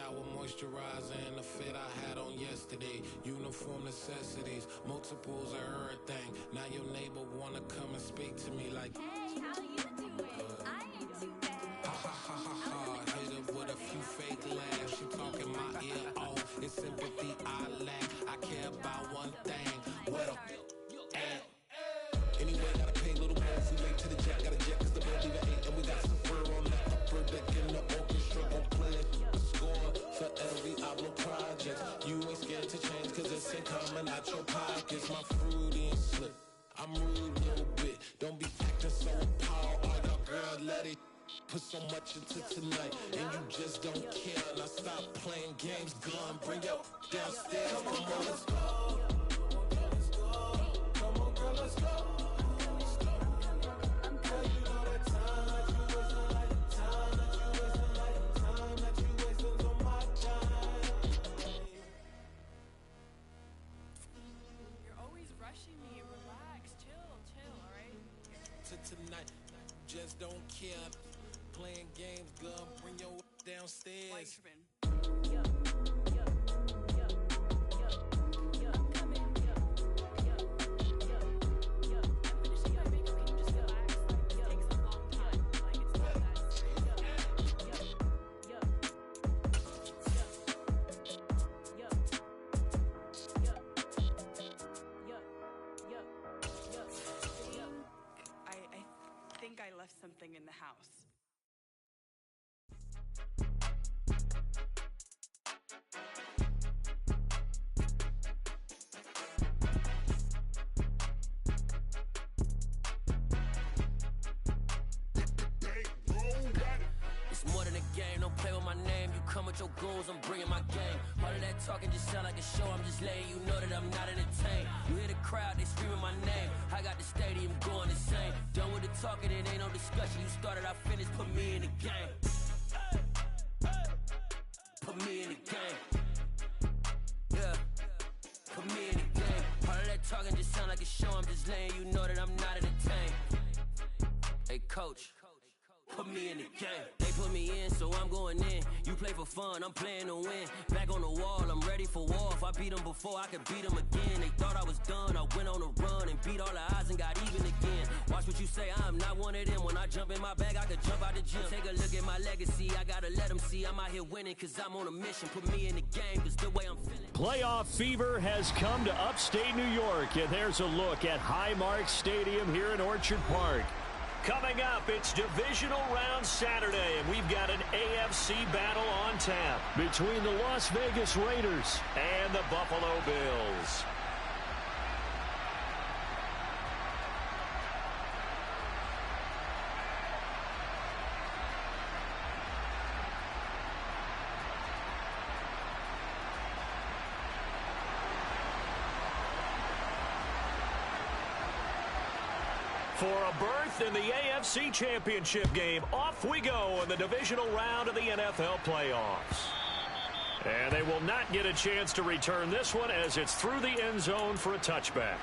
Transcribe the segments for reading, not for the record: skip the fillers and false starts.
shower, moisturizer, and the fit I had on yesterday. Uniform necessities, multiples of everything. Now your neighbor wanna come and speak to me like, hey, how you doing? I ain't too bad. ha ha ha ha ha. Hit her with a few fake laughs. She talking my ear off. It's sympathy I lack. I care about one thing. What a at. Anyway, gotta pay a little more. If we late to the jet, gotta jet cause the band leave at 8. And we got some fur on the upper deck in the orchestra. Gon' play a score for every album project. You ain't scared to change cause this ain't coming out your pockets. My fruity and slip. I'm rude a little bit. Don't be acting so appalled. Oh, your girl, let it put so much into tonight. And you just don't care. Now stop playing games. Gun, bring your downstairs. Come on, let's go. Come on, girl, let's go. Rushing me, relax, chill, alright? To tonight, just don't care. Playing games, girl, bring your downstairs. I think I left something in the house. It's more than a game, don't play with my name. You come with your goons, I'm bringing my game. All of that talking just sound like a show, I'm just letting you know that I'm not entertained. You hear the crowd, they screaming my name. I got the stadium going insane. Done with the talking, it ain't no discussion. You started, I finished, put me in the game. Put me in the game. Yeah, put me in the game. All of that talking just sound like a show, I'm just letting you know that I'm not entertained. Hey coach, put me in the game. They put me in, so I'm going in. You play for fun, I'm playing to win. Back on the wall, I'm ready for war. If I beat them before, I could beat them again. They thought I was done, I went on a run and beat all the odds and got even again. Watch what you say, I'm not one of them. When I jump in my bag, I could jump out the gym. Take a look at my legacy, I gotta let them see I'm out here winning, cause I'm on a mission. Put me in the game, cause the way I'm feeling. Playoff fever has come to upstate New York, and there's a look at Highmark Stadium here in Orchard Park. Coming up, it's Divisional Round Saturday, and we've got an AFC battle on tap between the Las Vegas Raiders and the Buffalo Bills. For a berth in the AFC Championship game, off we go in the divisional round of the NFL playoffs. And they will not get a chance to return this one as it's through the end zone for a touchback.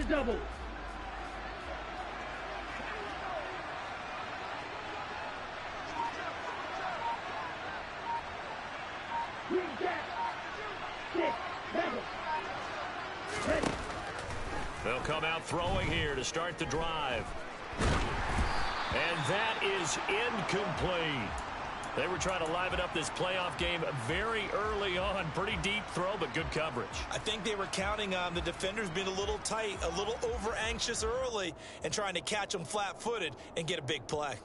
double. Green jack. 6, 7. Ready. They'll come out throwing here to start the drive. And that is incomplete. They were trying to liven up this playoff game very early on. Pretty deep throw, but good coverage. I think they were counting on the defenders being a little tight, a little over-anxious early, and trying to catch them flat-footed and get a big play.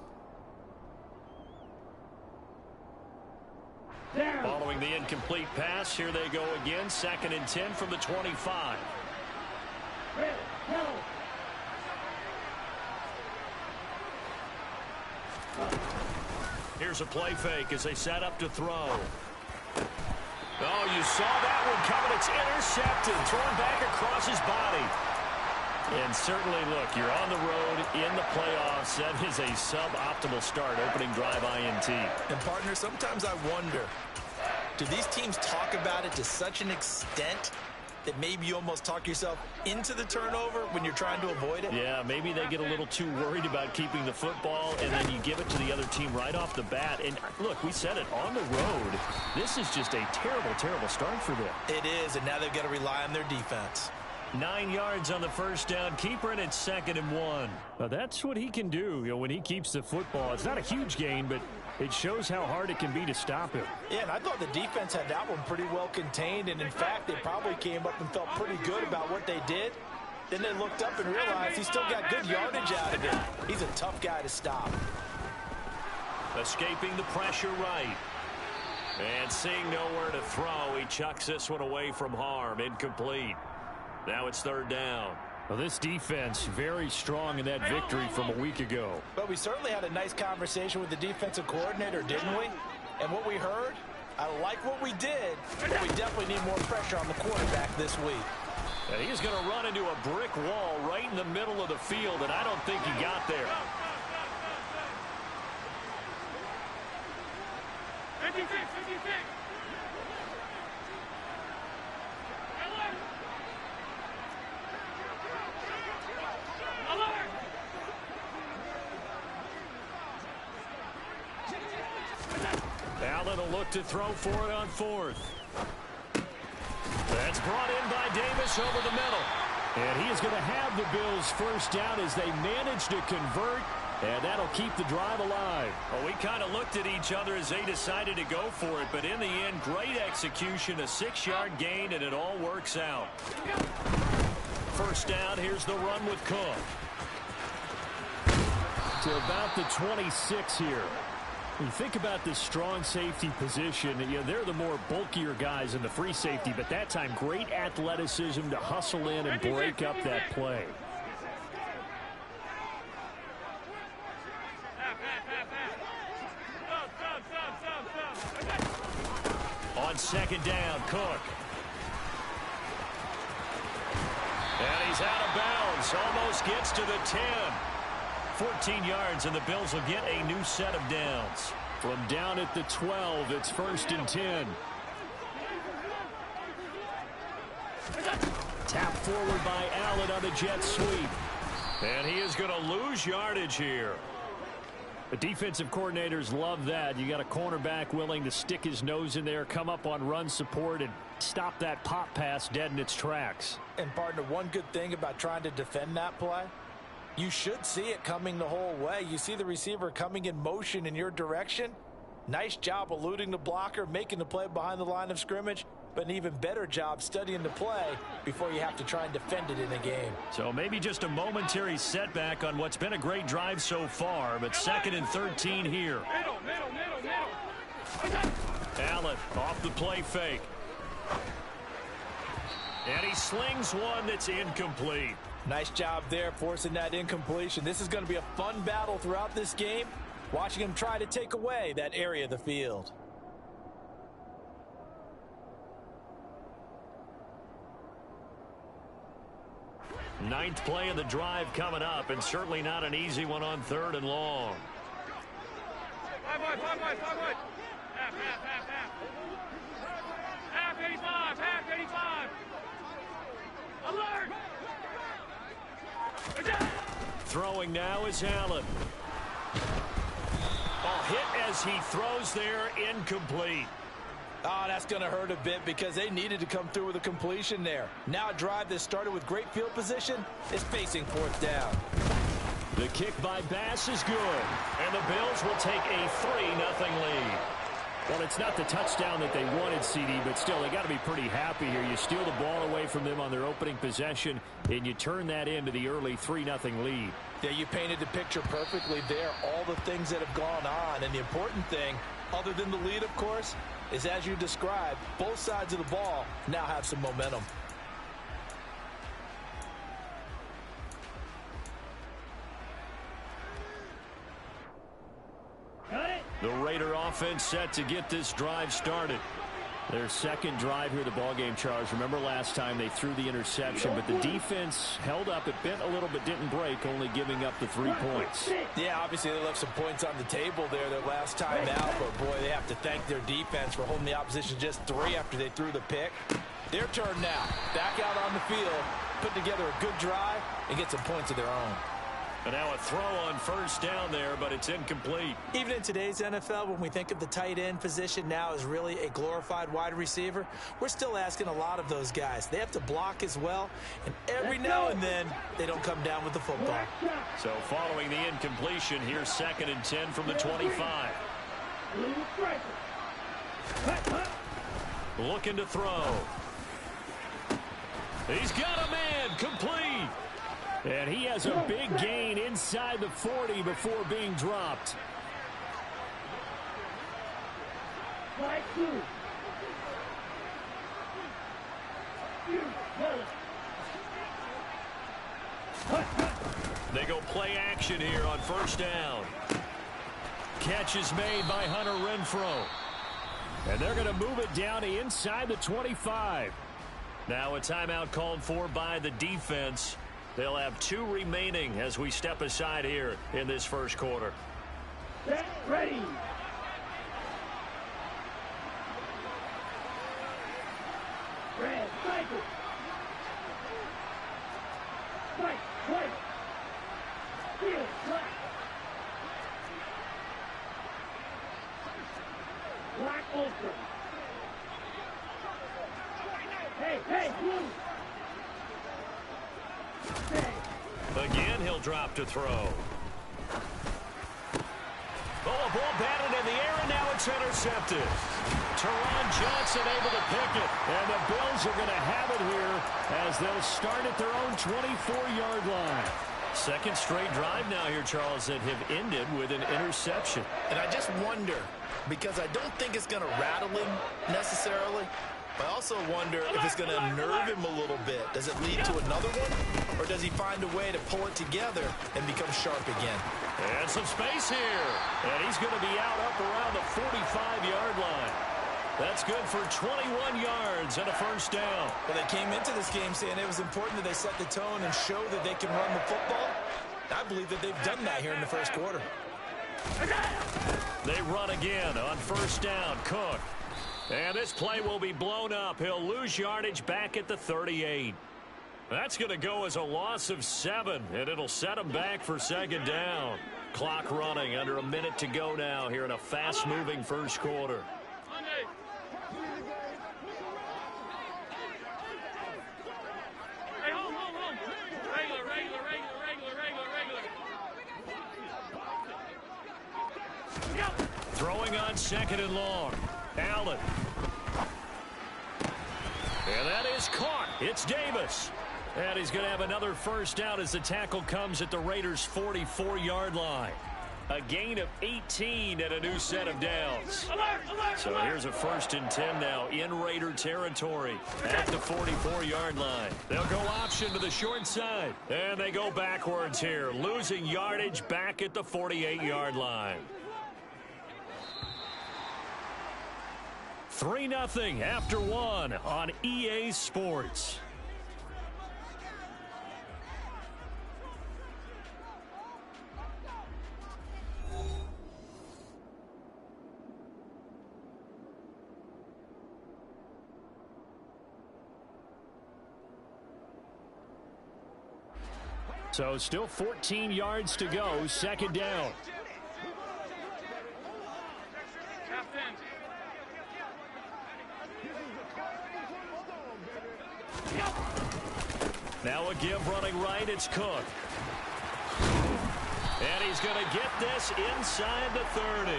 Down. Following the incomplete pass, here they go again. 2nd and 10 from the 25. Ready. Go. Here's a play fake as they set up to throw. Oh, you saw that one coming. It's intercepted, thrown back across his body. And certainly, look, you're on the road in the playoffs. That is a suboptimal start, opening drive INT. And, partner, sometimes I wonder, do these teams talk about it to such an extent that maybe you almost talk yourself into the turnover when you're trying to avoid it? Yeah, maybe they get a little too worried about keeping the football, and then you give it to the other team right off the bat. And, look, we said it, on the road, this is just a terrible, terrible start for them. It is, and now they've got to rely on their defense. 9 yards on the first down. Keeper, and it's 2nd and 1. Well, that's what he can do, when he keeps the football. It's not a huge gain, but it shows how hard it can be to stop him. Yeah, and I thought the defense had that one pretty well contained, and in fact, they probably came up and felt pretty good about what they did. Then they looked up and realized he still got good yardage out of it. He's a tough guy to stop. Escaping the pressure right. And seeing nowhere to throw, he chucks this one away from harm. Incomplete. Now it's 3rd down. Well, this defense very strong in that victory from a week ago. But we certainly had a nice conversation with the defensive coordinator, didn't we? And what we heard, I like what we did, but we definitely need more pressure on the quarterback this week. And he's going to run into a brick wall right in the middle of the field, and I don't think he got there. 56, 56. Allen will look to throw for it on 4th. That's brought in by Davis over the middle. And he is going to have the Bills first down as they manage to convert, and that'll keep the drive alive. Well, we kind of looked at each other as they decided to go for it, but in the end, great execution, a 6-yard gain, and it all works out. First down, here's the run with Cook. To about the 26 here. When you think about this strong safety position, they're the more bulkier guys in the free safety, but that time great athleticism to hustle in and break up that play. On 2nd down, Cook. And he's out of bounds, almost gets to the 10. 14 yards, and the Bills will get a new set of downs. From down at the 12, it's 1st and 10. Tap forward by Allen on the jet sweep. And he is going to lose yardage here. The defensive coordinators love that. You got a cornerback willing to stick his nose in there, come up on run support, and stop that pop pass dead in its tracks. And, partner, one good thing about trying to defend that play, you should see it coming the whole way. You see the receiver coming in motion in your direction. Nice job eluding the blocker, making the play behind the line of scrimmage, but an even better job studying the play before you have to try and defend it in a game. So maybe just a momentary setback on what's been a great drive so far, but 2nd and 13 here. Allen off the play fake. And he slings one that's incomplete. Nice job there forcing that incompletion. This is going to be a fun battle throughout this game, watching him try to take away that area of the field. Ninth play of the drive coming up, and certainly not an easy one on 3rd and long. Half, 85, half 85. Alert! Throwing now is Allen. Hit as he throws there, incomplete. Oh, that's going to hurt a bit because they needed to come through with a completion there. Now a drive that started with great field position is facing fourth down. The kick by Bass is good, and the Bills will take a 3-0 lead. Well, it's not the touchdown that they wanted, CD, but still, they got to be pretty happy here. You steal the ball away from them on their opening possession, and you turn that into the early 3-0 lead. Yeah, you painted the picture perfectly there, all the things that have gone on. And the important thing, other than the lead, of course, is as you described, both sides of the ball now have some momentum. The Raider offense set to get this drive started. Their second drive here, the ballgame, Charles. Remember last time they threw the interception, but the defense held up. It bent a little but didn't break, only giving up the 3 points. Yeah, obviously they left some points on the table there their last time out, but boy, they have to thank their defense for holding the opposition just 3 after they threw the pick. Their turn now. Back out on the field, put together a good drive, and get some points of their own. And now a throw on first down there, but it's incomplete. Even in today's NFL, when we think of the tight end position now as really a glorified wide receiver, we're still asking a lot of those guys. They have to block as well, and every now and then, they don't come down with the football. So following the incompletion, here's 2nd and 10 from the 25. Looking to throw. He's got a man, complete. And he has a big gain inside the 40 before being dropped. They go play action here on first down. Catch is made by Hunter Renfrow. And they're going to move it down to inside the 25. Now a timeout called for by the defense. They'll have 2 remaining as we step aside here in this first quarter. Set, ready. Red, cycle. White, white. Field, black. Black ultra. Hey, hey, blue. Again, he'll drop to throw. Oh, a ball batted in the air, and now it's intercepted. Teron Johnson able to pick it, and the Bills are going to have it here as they'll start at their own 24-yard line. Second straight drive now here, Charles, that have ended with an interception. And I just wonder, because I don't think it's going to rattle him necessarily, but I also wonder if it's going to nerve him a little bit. Does it lead to another one, or does he find a way to pull it together and become sharp again? And some space here. And he's going to be out up around the 45-yard line. That's good for 21 yards and a first down. Well, they came into this game saying it was important that they set the tone and show that they can run the football. I believe that they've done that here in the first quarter. They run again on first down. Cook. And this play will be blown up. He'll lose yardage back at the 38. That's going to go as a loss of 7, and it'll set him back for second down. Clock running, under a minute to go now here in a fast-moving first quarter. Hey, home. Regular. Throwing on 2nd and long. Allen. And that is caught. It's Davis. And he's going to have another first down as the tackle comes at the Raiders' 44-yard line. A gain of 18 and a new set of downs. So here's a 1st and 10 now in Raider territory at the 44-yard line. They'll go option to the short side. And they go backwards here, losing yardage back at the 48-yard line. 3-0 after 1 on EA Sports. So still 14 yards to go, second down. Now a give running right, it's Cook. And he's going to get this inside the 30.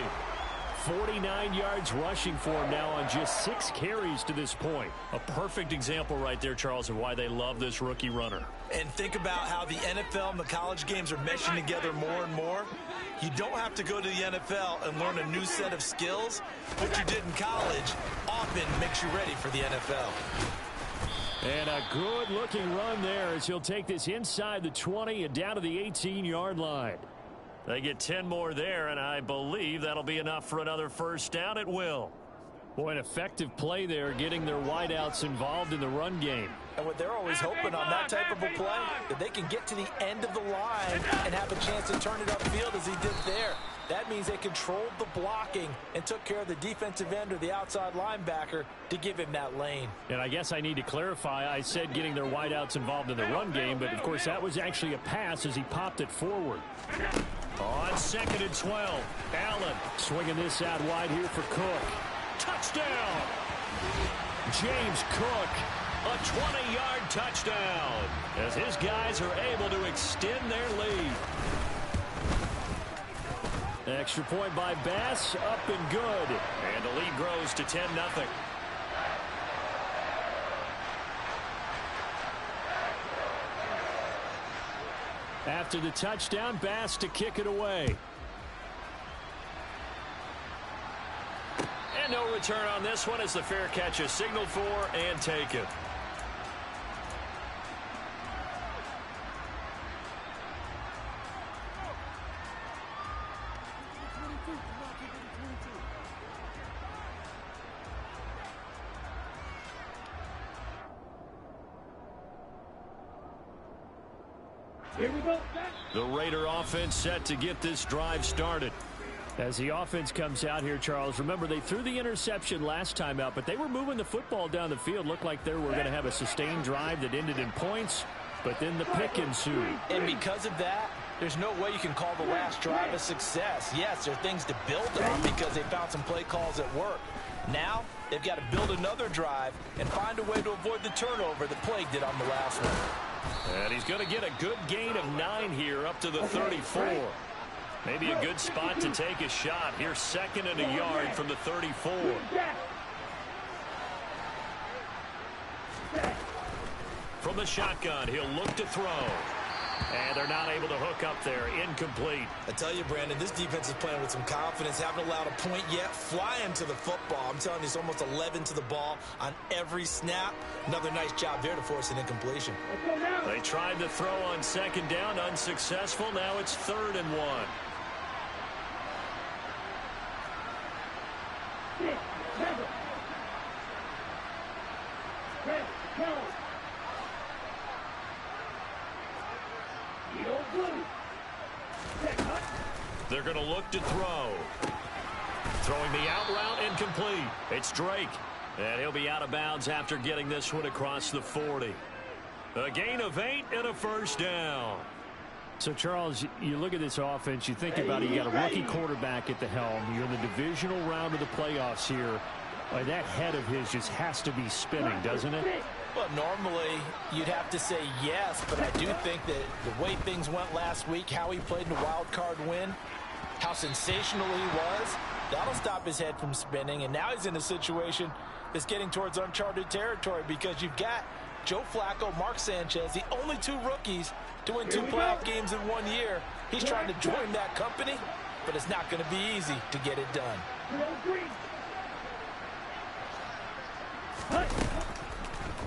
49 yards rushing for him now on just 6 carries to this point. A perfect example right there, Charles, of why they love this rookie runner. And think about how the NFL and the college games are meshing together more and more. You don't have to go to the NFL and learn a new set of skills. What you did in college often makes you ready for the NFL. And a good-looking run there as he'll take this inside the 20 and down to the 18-yard line. They get 10 more there, and I believe that'll be enough for another first down. It will. Boy, an effective play there, getting their wideouts involved in the run game. And what they're always hoping on that type of a play, that they can get to the end of the line and have a chance to turn it upfield as he did there. That means they controlled the blocking and took care of the defensive end or the outside linebacker to give him that lane. And I guess I need to clarify, I said getting their wideouts involved in the run game, but of course that was actually a pass as he popped it forward. On 2nd and 12, Allen swinging this out wide here for Cook. Touchdown! James Cook, a 20-yard touchdown as his guys are able to extend their lead. Extra point by Bass, up and good. And the lead grows to 10-0. After the touchdown, Bass to kick it away. And no return on this one as the fair catch is signaled for and taken. Here we go. The Raider offense set to get this drive started. As the offense comes out here, Charles, remember they threw the interception last time out, but they were moving the football down the field. Looked like they were going to have a sustained drive that ended in points, but then the pick ensued. And because of that, there's no way you can call the last drive a success. Yes, there are things to build on because they found some play calls that work. Now, they've got to build another drive and find a way to avoid the turnover that plagued it on the last one. And he's going to get a good gain of 9 here up to the 34. Maybe a good spot to take a shot. Here's 2nd and a yard from the 34. From the shotgun, he'll look to throw. And they're not able to hook up there. Incomplete. I tell you, Brandon, this defense is playing with some confidence. Haven't allowed a point yet. Flying to the football. I'm telling you, it's almost 11 to the ball on every snap. Another nice job there to force an incompletion. They tried to throw on 2nd down. Unsuccessful. Now it's 3rd and 1. They're going to look to throw. Throwing the out route, incomplete. It's Drake. And he'll be out of bounds after getting this one across the 40. A gain of 8 and a first down. So, Charles, you look at this offense, you think about it, you got a rookie quarterback at the helm. You're in the divisional round of the playoffs here. That head of his just has to be spinning, doesn't it? Well, normally you'd have to say yes, but I do think that the way things went last week, how he played in the wild card win, how sensational he was, that'll stop his head from spinning. And now he's in a situation that's getting towards uncharted territory because you've got Joe Flacco, Mark Sanchez, the only 2 rookies to win 2 playoff games in 1 year. He's trying to join that company, but it's not going to be easy to get it done.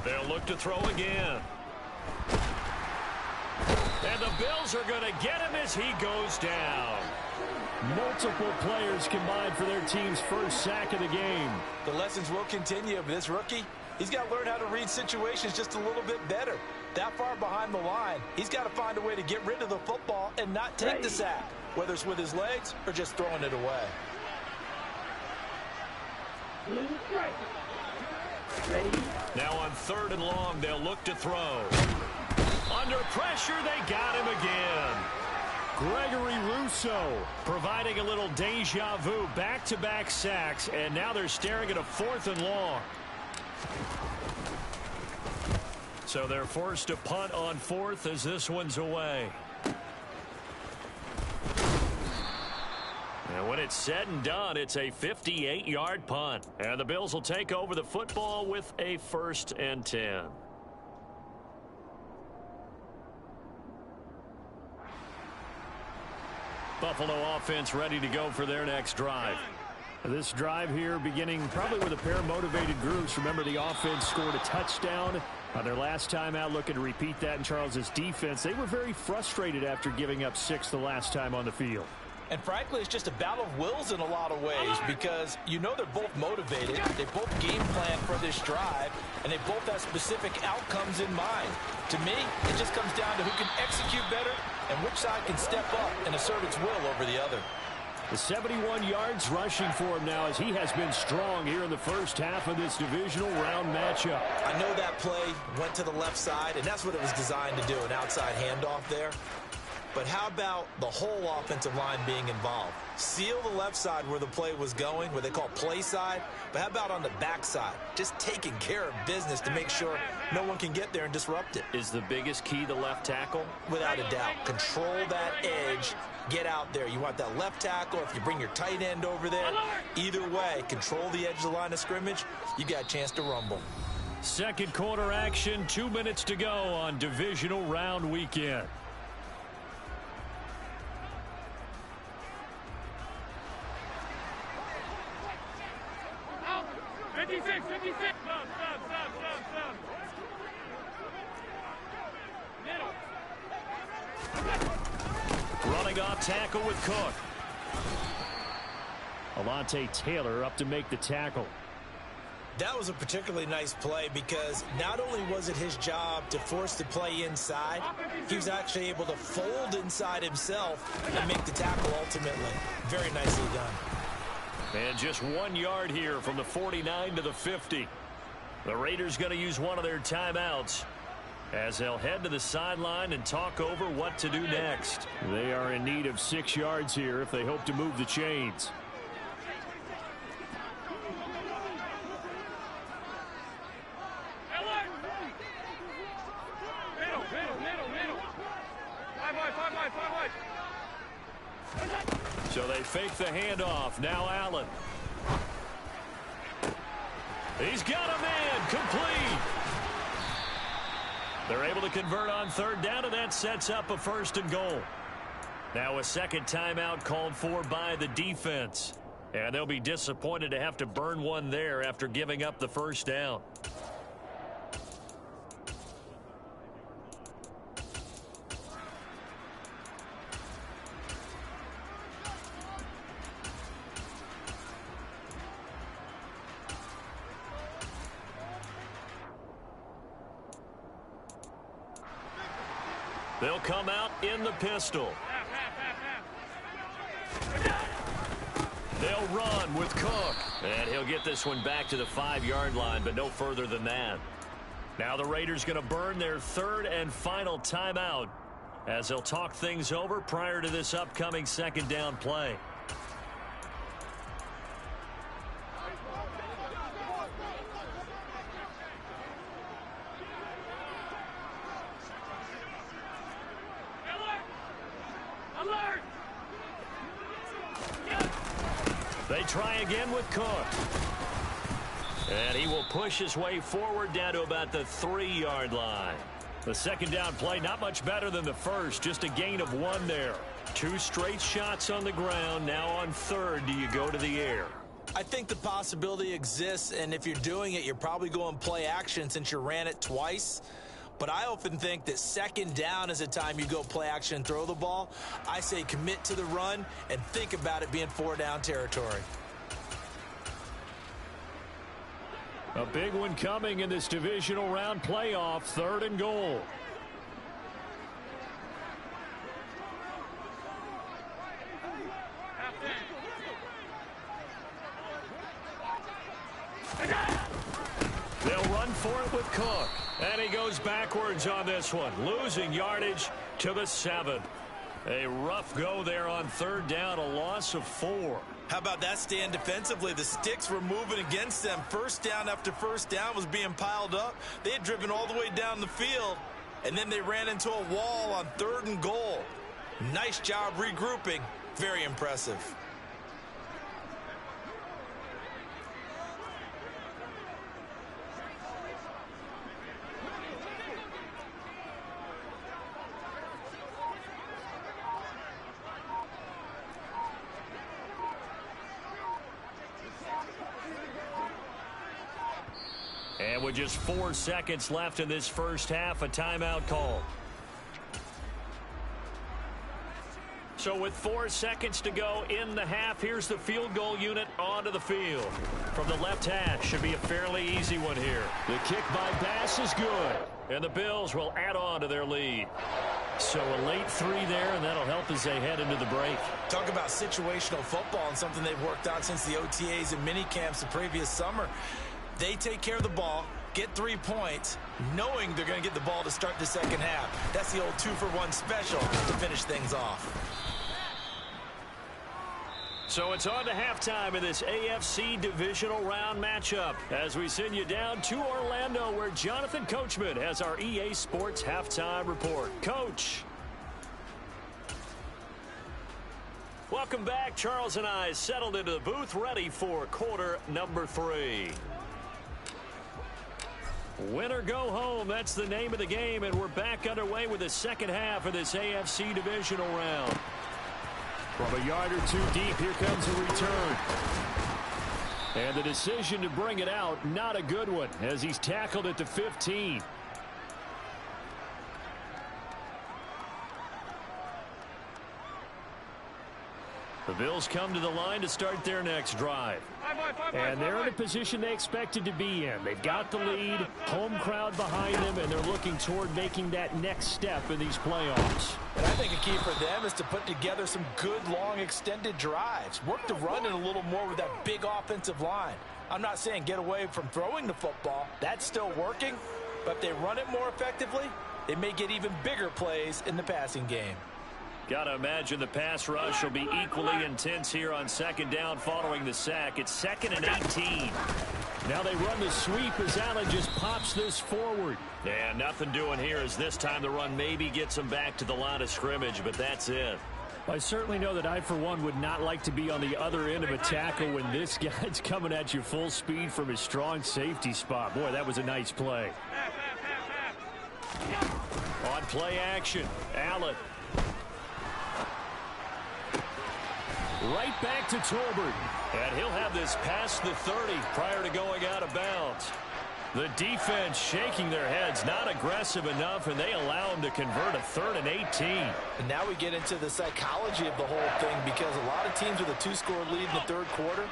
They'll look to throw again. And the Bills are going to get him as he goes down. Multiple players combined for their team's first sack of the game. The lessons will continue, but this rookie, he's got to learn how to read situations just a little bit better. That far behind the line, he's got to find a way to get rid of the football and not take the sack, whether it's with his legs or just throwing it away. Now on 3rd and long, they'll look to throw. Under pressure, they got him again. Gregory Rousseau providing a little deja vu, back-to-back sacks, and now they're staring at a 4th and long. So they're forced to punt on 4th as this one's away. And when it's said and done, it's a 58-yard punt. And the Bills will take over the football with a 1st and 10. Buffalo offense ready to go for their next drive. This drive here beginning probably with a pair of motivated groups. Remember, the offense scored a touchdown on their last time out, looking to repeat that in Charles's defense. They were very frustrated after giving up 6 the last time on the field. And frankly, it's just a battle of wills in a lot of ways because you know they're both motivated. They both game plan for this drive, and they both have specific outcomes in mind. To me, it just comes down to who can execute better and which side can step up and assert its will over the other. The 71 yards rushing for him now as he has been strong here in the first half of this divisional round matchup. I know that play went to the left side, and that's what it was designed to do, an outside handoff there. But how about the whole offensive line being involved? Seal the left side where the play was going, where they call play side. But how about on the back side? Just taking care of business to make sure no one can get there and disrupt it. Is the biggest key the left tackle? Without a doubt. Control that edge. Get out there. You want that left tackle. If you bring your tight end over there, either way, control the edge of the line of scrimmage. You got a chance to rumble. Second quarter action, 2 minutes to go on divisional round weekend. Running off tackle with Cook. Alontae Taylor up to make the tackle. That was a particularly nice play because not only was it his job to force the play inside, he was actually able to fold inside himself and make the tackle ultimately. Very nicely done. And just 1 yard here from the 49 to the 50. The Raiders going to use one of their timeouts as they'll head to the sideline and talk over what to do next. They are in need of 6 yards here if they hope to move the chains. So they fake the handoff. Now Allen. He's got a man. Complete. They're able to convert on 3rd down, and that sets up a 1st and goal. Now a second timeout called for by the defense. And they'll be disappointed to have to burn one there after giving up the 1st down. They'll come out in the pistol. They'll run with Cook. And he'll get this one back to the 5-yard line, but no further than that. Now the Raiders going to burn their 3rd and final timeout as they'll talk things over prior to this upcoming 2nd down play. They try again with Cook. And he will push his way forward down to about the 3-yard line. The 2nd down play, not much better than the first, just a gain of 1 there. 2 straight shots on the ground. Now on 3rd, do you go to the air? I think the possibility exists, and if you're doing it, you're probably going play action since you ran it twice. But I often think that 2nd down is a time you go play action and throw the ball. I say commit to the run and think about it being 4-down territory. A big one coming in this divisional round playoff, 3rd and goal. They'll run for it with Cook. And he goes backwards on this one, losing yardage to the 7. A rough go there on third down, a loss of 4. How about that stand defensively? The sticks were moving against them. First down after first down was being piled up. They had driven all the way down the field, and then they ran into a wall on 3rd and goal. Nice job regrouping. Very impressive. And with just 4 seconds left in this first half, a timeout call. So with 4 seconds to go in the half, here's the field goal unit onto the field. From the left hash, should be a fairly easy one here. The kick by Bass is good. And the Bills will add on to their lead. So a late 3 there, and that'll help as they head into the break. Talk about situational football and something they've worked on since the OTAs and mini camps the previous summer. They take care of the ball, get 3 points, knowing they're going to get the ball to start the second half. That's the old 2-for-1 special to finish things off. So it's on to halftime in this AFC divisional round matchup as we send you down to Orlando where Jonathan Coachman has our EA Sports halftime report. Coach. Welcome back. Charles and I settled into the booth ready for quarter number 3. Win or go home, that's the name of the game, and we're back underway with the second half of this AFC divisional round. From a yard or 2 deep, here comes a return. And the decision to bring it out, not a good one, as he's tackled at the 15. The Bills come to the line to start their next drive. And they're in a position they expected to be in. They've got the lead, home crowd behind them, and they're looking toward making that next step in these playoffs. And I think a key for them is to put together some good, long, extended drives. Work the run in a little more with that big offensive line. I'm not saying get away from throwing the football. That's still working. But if they run it more effectively, they may get even bigger plays in the passing game. Got to imagine the pass rush will be equally intense here on second down following the sack. It's 2nd and 18. Now they run the sweep as Allen just pops this forward. And nothing doing here as this time the run maybe gets them back to the line of scrimmage, but that's it. I certainly know that I, for one, would not like to be on the other end of a tackle when this guy's coming at you full speed from his strong safety spot. Boy, that was a nice play. On play action, Allen. Right back to Tolbert. And he'll have this past the 30 prior to going out of bounds. The defense shaking their heads, not aggressive enough, and they allow him to convert a 3rd and 18. And now we get into the psychology of the whole thing, because a lot of teams with a 2-score lead in the third quarter,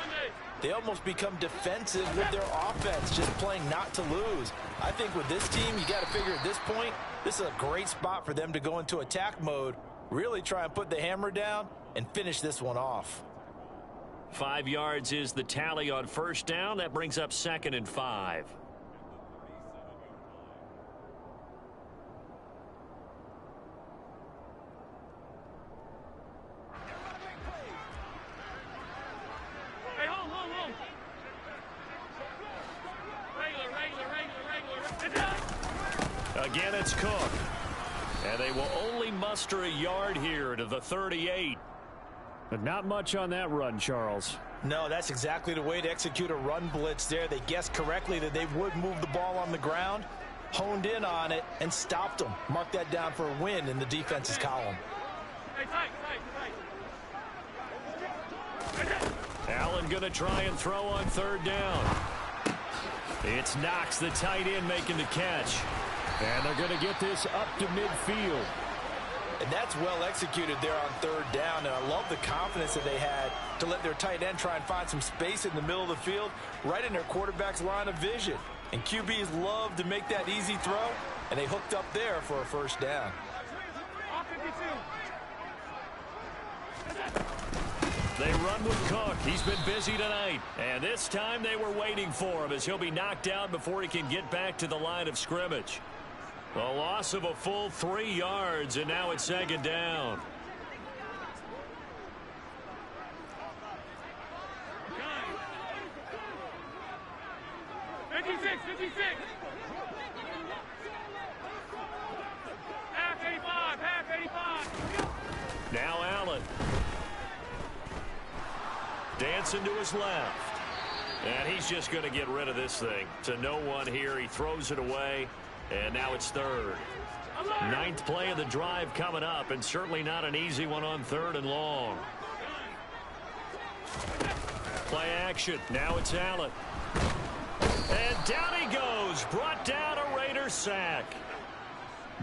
they almost become defensive with their offense, just playing not to lose. I think with this team, you got to figure at this point, this is a great spot for them to go into attack mode, really try and put the hammer down and finish this one off. 5 yards is the tally on first down. That brings up 2nd and 5. Hey, hold. Regular. Again, it's Cook. And they will only muster a yard here to the 38. But not much on that run, Charles. No, that's exactly the way to execute a run blitz there. They guessed correctly that they would move the ball on the ground, honed in on it, and stopped them. Mark that down for a win in the defense's column. Hey, tight. Allen going to try and throw on third down. It's Knox, the tight end, making the catch. And they're going to get this up to midfield. And that's well executed there on third down. And I love the confidence that they had to let their tight end try and find some space in the middle of the field, right in their quarterback's line of vision. And QBs love to make that easy throw, and they hooked up there for a first down. They run with Cook. He's been busy tonight. And this time they were waiting for him as he'll be knocked down before he can get back to the line of scrimmage. A loss of a full 3 yards, and now it's second down. Now Allen. Dancing to his left. And he's just going to get rid of this thing. To no one here. He throws it away. And now it's third. 9th play of the drive coming up. And certainly not an easy one on 3rd and long. Play action. Now it's Allen. And down he goes. Brought down a Raider sack.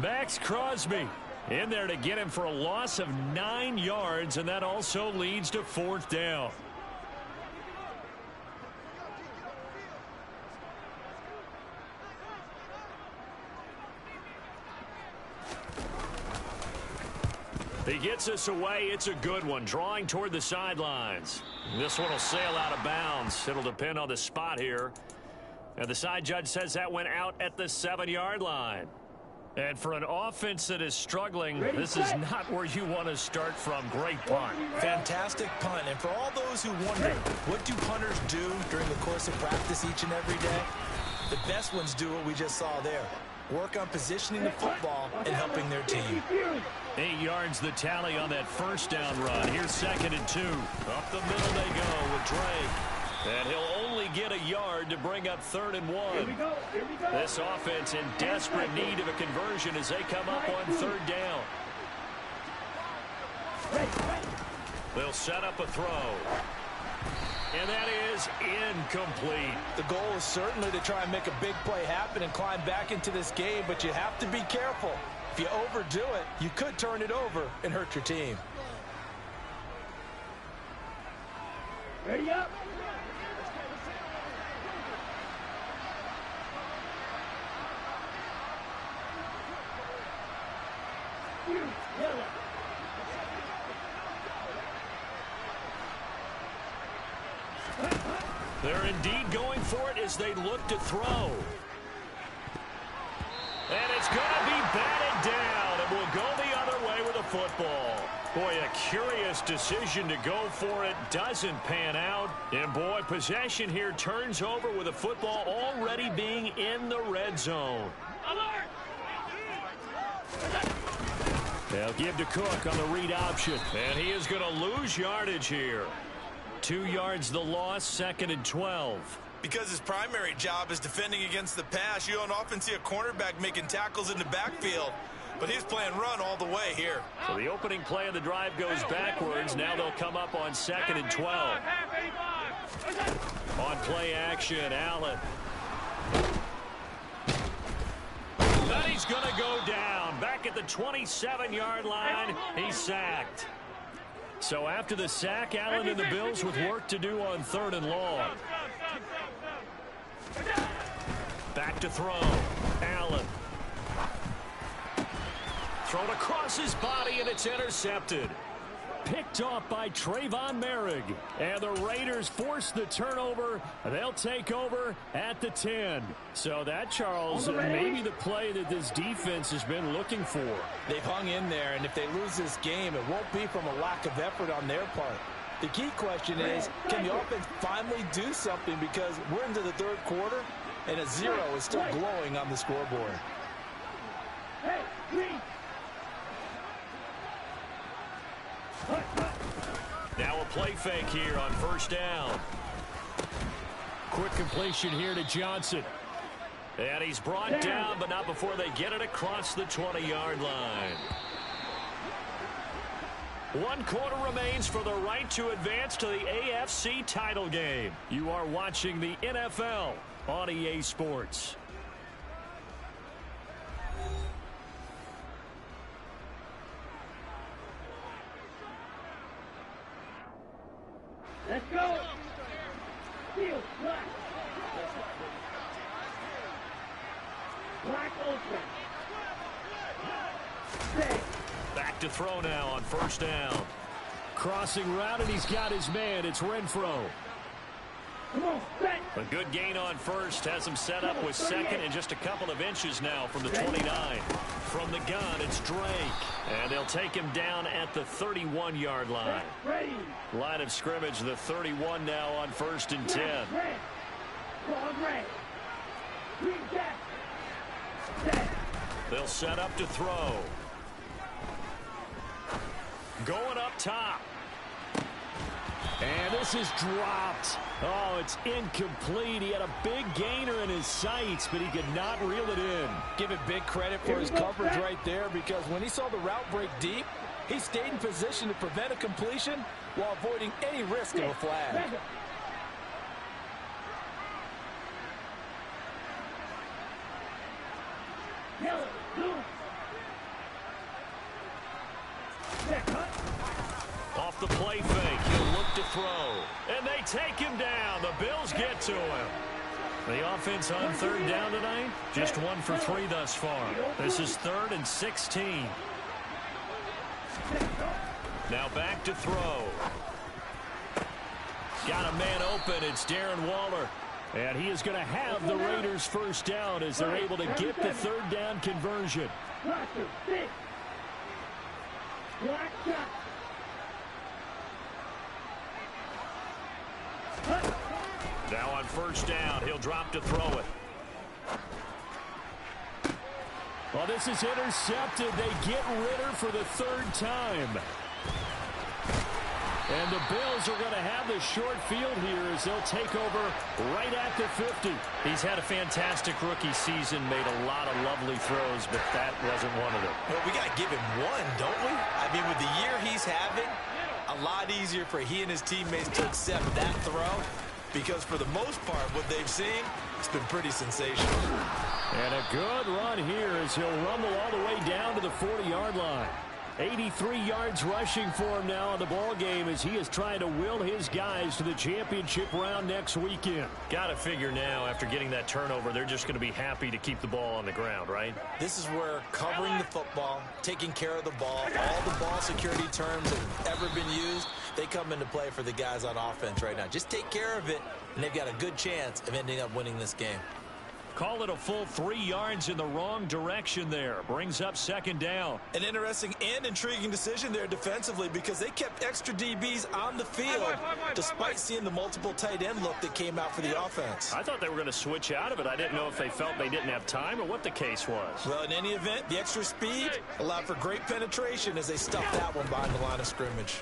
Max Crosby in there to get him for a loss of 9 yards, and that also leads to 4th down. He gets us away. It's a good one. Drawing toward the sidelines. This one will sail out of bounds. It'll depend on the spot here. And the side judge says that went out at the 7-yard line. And for an offense that is struggling, this is not where you want to start from. Great punt. Fantastic punt. And for all those who wonder, what do punters do during the course of practice each and every day? The best ones do what we just saw there. Work on positioning the football and helping their team. 8 yards the tally on that first down run. Here's 2nd and 2. Up the middle they go with Drake. And he'll only get a yard to bring up 3rd and 1. This offense in desperate need of a conversion as they come up on 3rd down. They'll set up a throw. And that is incomplete. The goal is certainly to try and make a big play happen and climb back into this game, but you have to be careful. If you overdo it, you could turn it over and hurt your team. Ready up. They're indeed going for it as they look to throw. And it's going to be batted down, and will go the other way with the football. Boy, a curious decision to go for it. Doesn't pan out. And, boy, possession here turns over with the football already being in the red zone. They'll give to Cook on the read option. And he is going to lose yardage here. 2 yards the loss, 2nd and 12. Because his primary job is defending against the pass, you don't often see a cornerback making tackles in the backfield. But he's playing run all the way here. So the opening play of the drive goes backwards. Now they'll come up on 2nd and 12. On play action, Allen. Then he's going to go down. Back at the 27-yard line, he's sacked. So after the sack, Allen and the Bills with work to do on 3rd and long. Back to throw. Allen. Thrown across his body, and it's intercepted. Picked off by Trayvon Merrick. And the Raiders force the turnover. They'll take over at the 10. So that, Charles, may be the play that this defense has been looking for. They've hung in there, and if they lose this game, it won't be from a lack of effort on their part. The key question is, can the offense finally do something? Because we're into the 3rd quarter, and a 0 is still glowing on the scoreboard. Now a play fake here on 1st down. Quick completion here to Johnson. And he's brought down, but not before they get it across the 20-yard line. 1 quarter remains for the right to advance to the AFC title game. You are watching the NFL on EA Sports. Let's go. Field, black. Black ultra. Back to throw now on 1st down. Crossing route, and he's got his man. It's Renfro. Come on, set. A good gain on first. Has him set up with second and just a couple of inches now from the 29. From the gun, it's Drake. And they'll take him down at the 31-yard line. Ready. Line of scrimmage, the 31 now on 1st and 10. Red. Ball red. Green jack. Set. They'll set up to throw. Going up top. And this is dropped. Oh, it's incomplete. He had a big gainer in his sights, but he could not reel it in. Give it big credit for his coverage right there, because when he saw the route break deep, he stayed in position to prevent a completion while avoiding any risk of a flag. Yellow. Blue. Set. Cut. Off the play fake, he'll look to throw. And they take him down. The Bills get to him. The offense on 3rd down tonight, just 1 for 3 thus far. This is 3rd and 16. Now back to throw. Got a man open. It's Darren Waller. And he is going to have the Raiders first down as they're able to get the 3rd down conversion. Blaster. Six. Black shot. Now on 1st down, he'll drop to throw it. Well, this is intercepted. They get Ritter for the 3rd time. And the Bills are going to have the short field here as they'll take over right at the 50. He's had a fantastic rookie season, made a lot of lovely throws, but that wasn't one of them. Well, we got to give him one, don't we? I mean, with the year he's having, a lot easier for he and his teammates to accept that throw, because for the most part, what they've seen, it's been pretty sensational. And a good run here as he'll rumble all the way down to the 40-yard line. 83 yards rushing for him now in the ball game as he is trying to will his guys to the championship round next weekend. Got to figure now, after getting that turnover, they're just going to be happy to keep the ball on the ground, right? This is where covering the football, taking care of the ball, all the ball security terms that have ever been used, they come into play for the guys on offense right now. Just take care of it, and they've got a good chance of ending up winning this game. Call it a full 3 yards in the wrong direction there. Brings up 2nd down. An interesting and intriguing decision there defensively, because they kept extra DBs on the field despite seeing the multiple tight end look that came out for the offense. I thought they were going to switch out of it. I didn't know if they felt they didn't have time or what the case was. Well, in any event, the extra speed allowed for great penetration as they stuffed that one behind the line of scrimmage.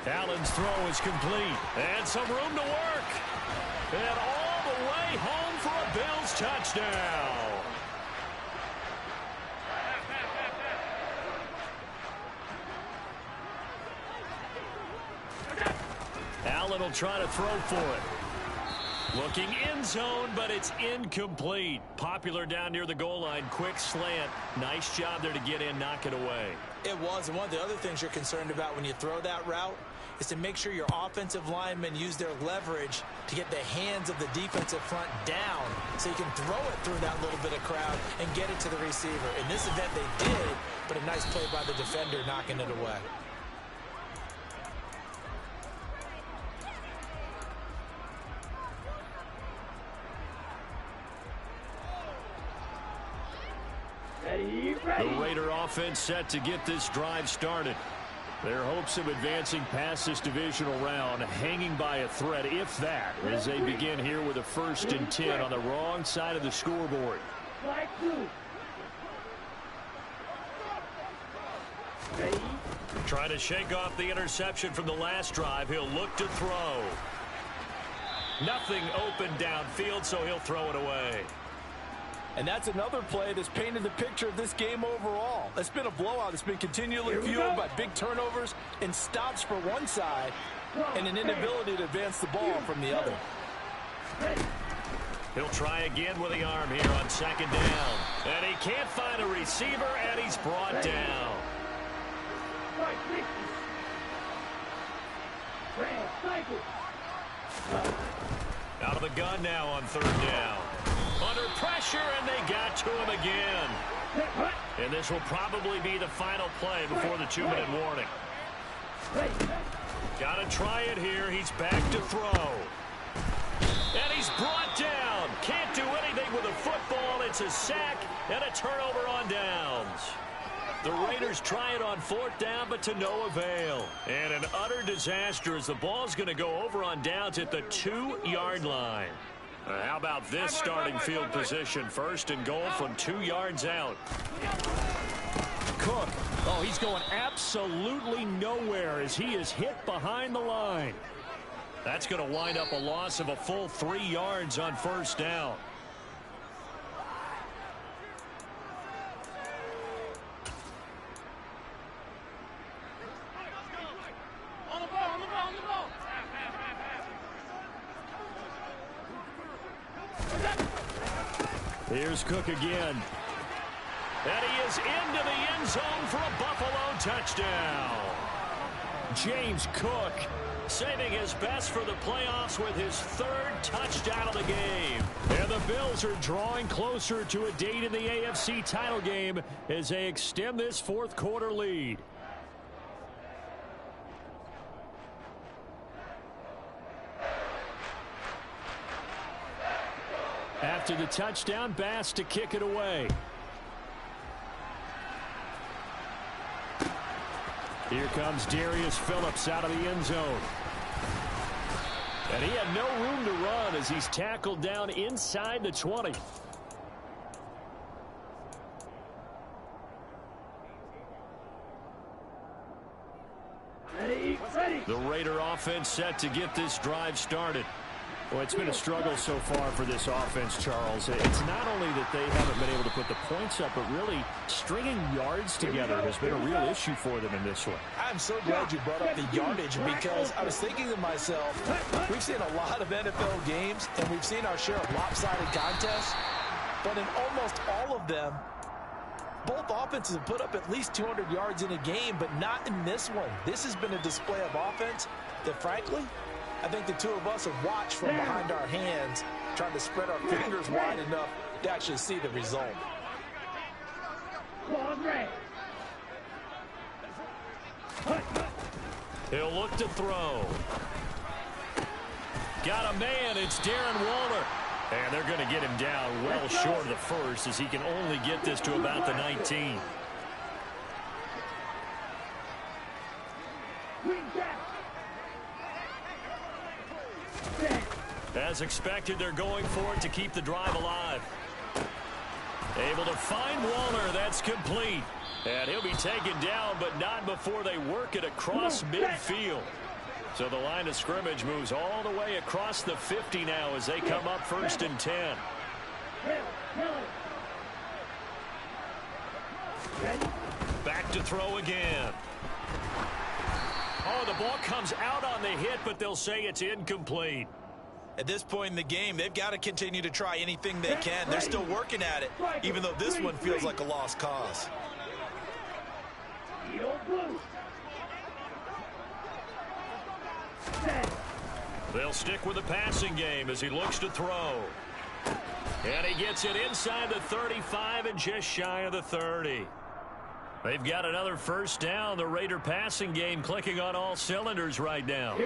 Allen's throw is complete. And some room to work. And all the way home for a Bills touchdown. Allen will try to throw for it. Looking end zone, but it's incomplete. Popular down near the goal line. Quick slant. Nice job there to get in, knock it away. It was, and one of the other things you're concerned about when you throw that route is to make sure your offensive linemen use their leverage to get the hands of the defensive front down so you can throw it through that little bit of crowd and get it to the receiver. In this event, they did, but a nice play by the defender knocking it away. The Raider offense set to get this drive started. Their hopes of advancing past this divisional round hanging by a thread, if that, as they begin here with a 1st and 10 on the wrong side of the scoreboard. Trying to shake off the interception from the last drive. He'll look to throw. Nothing open downfield, so he'll throw it away. And that's another play that's painted the picture of this game overall. It's been a blowout. It's been continually fueled by big turnovers and stops for one side and an inability to advance the ball from the other. He'll try again with the arm here on 2nd down. And he can't find a receiver, and he's brought down. Out of the gun now on 3rd down. Under pressure, and they got to him again. And this will probably be the final play before the 2-minute warning. Got to try it here. He's back to throw. And he's brought down. Can't do anything with a football. It's a sack and a turnover on downs. The Raiders try it on 4th down, but to no avail. And an utter disaster as the ball's going to go over on downs at the 2-yard line. How about this starting field position? 1st and goal from 2 yards out. Cook. Oh, he's going absolutely nowhere as he is hit behind the line. That's going to wind up a loss of a full 3 yards on 1st down. Here's Cook again. And he is into the end zone for a Buffalo touchdown. James Cook saving his best for the playoffs with his 3rd touchdown of the game. And the Bills are drawing closer to a date in the AFC title game as they extend this 4th quarter lead. After the touchdown, Bass to kick it away. Here comes Darius Phillips out of the end zone. And he had no room to run as he's tackled down inside the 20. The Raider offense set to get this drive started. Well, it's been a struggle so far for this offense, Charles. It's not only that they haven't been able to put the points up, but really stringing yards together has been a real issue for them in this one. I'm so glad you brought up the yardage because I was thinking to myself, we've seen a lot of NFL games and we've seen our share of lopsided contests, but in almost all of them, both offenses have put up at least 200 yards in a game, but not in this one. This has been a display of offense that, frankly, I think the two of us have watched from behind our hands, trying to spread our fingers wide enough to actually see the result. He'll look to throw. Got a man. It's Darren Waller. And they're going to get him down well short of the 1st as he can only get this to about the 19. As expected, they're going for it to keep the drive alive. Able to find Waller. That's complete. And he'll be taken down, but not before they work it across midfield. So the line of scrimmage moves all the way across the 50 now as they come up 1st and 10. Back to throw again. Oh, the ball comes out on the hit, but they'll say it's incomplete. At this point in the game, they've got to continue to try anything they can. They're still working at it, even though this one feels like a lost cause. They'll stick with the passing game as he looks to throw. And he gets it inside the 35 and just shy of the 30. They've got another 1st down. The Raider passing game clicking on all cylinders right now.